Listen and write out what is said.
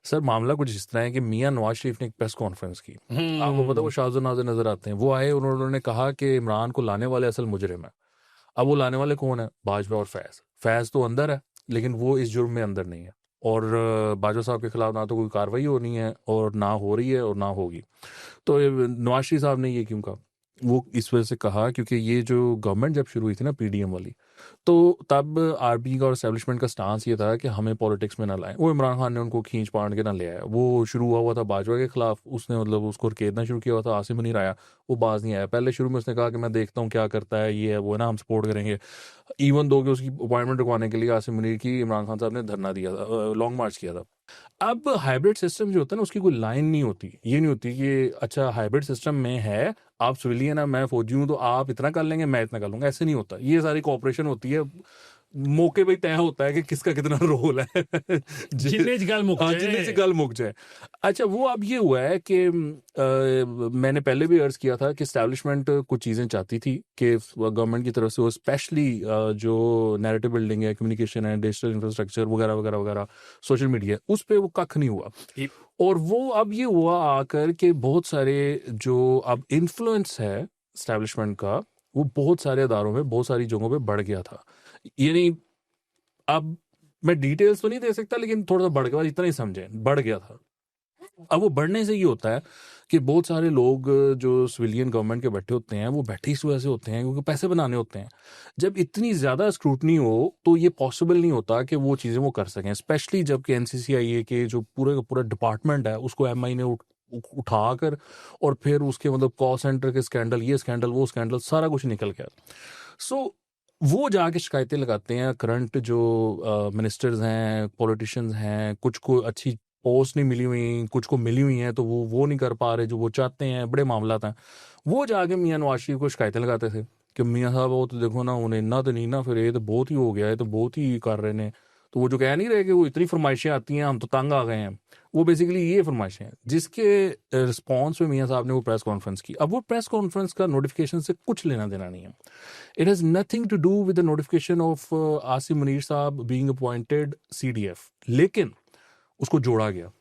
Sir मामला कुछ इस तरह है कि मियां नवाज शरीफ ने एक प्रेस कॉन्फ्रेंस की। आपको पता है वो हम्म शाहजहां नाज़र नजर आते हैं, वो आए, उन्होंने कहा कि इमरान को लाने वाले असल मुजरिम है। अब वो लाने वाले कौन है? बाजवा और फैज। फैज तो अंदर है लेकिन वो इस जुर्म में अंदर नहीं है, और बाजवा साहब के खिलाफ ना तो कोई कार्रवाई होनी है और ना हो रही है और ना होगी। तो नवाज शरीफ साहब ने ये क्यों कहा? वो इस वजह से कहा क्योंकि ये जो गवर्नमेंट जब शुरू हुई थी ना, पीडीएम वाली, तो तब आरबी का और एस्टेब्लिशमेंट का स्टांस ये था कि हमें पॉलिटिक्स में ना लाएं। वो इमरान खान ने उनको खींच पाड़ के ना ले आया। वो शुरू हुआ था बाजवा के खिलाफ, उसने मतलब उसको केदना शुरू किया हुआ था। आसिम मुनीर आया, वो बाज नहीं आया। पहले शुरू में उसने कहा कि मैं देखता हूँ क्या करता है, ये है वो है ना, हम सपोर्ट करेंगे। इवन दो कि उसकी अपॉइंटमेंट रुकवाने के लिए आसिम मुनीर की इमरान खान साहब ने धरना दिया था, लॉन्ग मार्च किया था। अब हाइब्रिड सिस्टम जो होता है ना, उसकी कोई लाइन नहीं होती। ये नहीं होती कि अच्छा हाइब्रिड सिस्टम में है, आप सिविलियन है मैं फौजी हूं तो आप इतना कर लेंगे मैं इतना कर लूंगा, ऐसे नहीं होता। ये सारी कोऑपरेशन होती है, मौके पे ही तय होता है कि किसका कितना रोल है। जिन्ने च गल मुक हाँ, जितने से जाए। गल मुक जाए। अच्छा, वो अब ये हुआ है कि मैंने पहले भी अर्ज किया था कि स्टैब्लिशमेंट कुछ चीज़ें चाहती थी कि गवर्नमेंट की तरफ से वो स्पेशली जो नैरेटिव बिल्डिंग है, कम्युनिकेशन है, डिजिटल इंफ्रास्ट्रक्चर वगैरह वगैरह वगैरह, सोशल मीडिया, उस पर वो कख नहीं हुआ। और वो अब ये हुआ आकर के बहुत सारे जो अब इन्फ्लुएंस है स्टैब्लिशमेंट का, वो बहुत सारे अदारों में, बहुत सारी जगहों पे बढ़ गया था। यानी अब मैं डिटेल्स तो नहीं दे सकता लेकिन थोड़ा सा बढ़ गया, इतना ही समझे, बढ़ गया था। अब वो बढ़ने से ये होता है कि बहुत सारे लोग जो सिविलियन गवर्नमेंट के बैठे होते हैं, वो बैठे इस वजह से होते हैं क्योंकि पैसे बनाने होते हैं। जब इतनी ज्यादा स्क्रूटनी हो तो ये पॉसिबल नहीं होता कि वो चीजें वो कर सकें, स्पेशली जबकि एनसीसीआईए के जो पूरे का पूरा डिपार्टमेंट है उसको एमआई ने उठाकर, और फिर उसके मतलब कॉल सेंटर के स्कैंडल, ये स्कैंडल वो स्कैंडल, सारा कुछ निकल गया। सो वो जाके शिकायतें लगाते हैं। करंट जो मिनिस्टर्स हैं, पॉलिटिशियंस हैं, कुछ को अच्छी पोस्ट नहीं मिली हुई, कुछ को मिली हुई हैं तो वो नहीं कर पा रहे जो वो चाहते हैं, बड़े मामला हैं। वो जाके मियां नवाज शरीफ को शिकायतें लगाते थे कि मियां साहब वो तो देखो ना, उन्हें इन्ना तो नहीं ना, फिर ये तो बहुत ही हो गया है, तो बहुत ही कर रहे ने। तो वो जो कह नहीं रहे कि वो इतनी फरमाइशें आती हैं हम तो तंग आ गए हैं, वो बेसिकली ये फरमाइशें हैं जिसके रिस्पॉन्स में मियां साहब ने वो प्रेस कॉन्फ्रेंस की। अब वो प्रेस कॉन्फ्रेंस का नोटिफिकेशन से कुछ लेना देना नहीं है। It has nothing to do with the notification of Asim Munir साहब being appointed CDF, लेकिन उसको जोड़ा गया।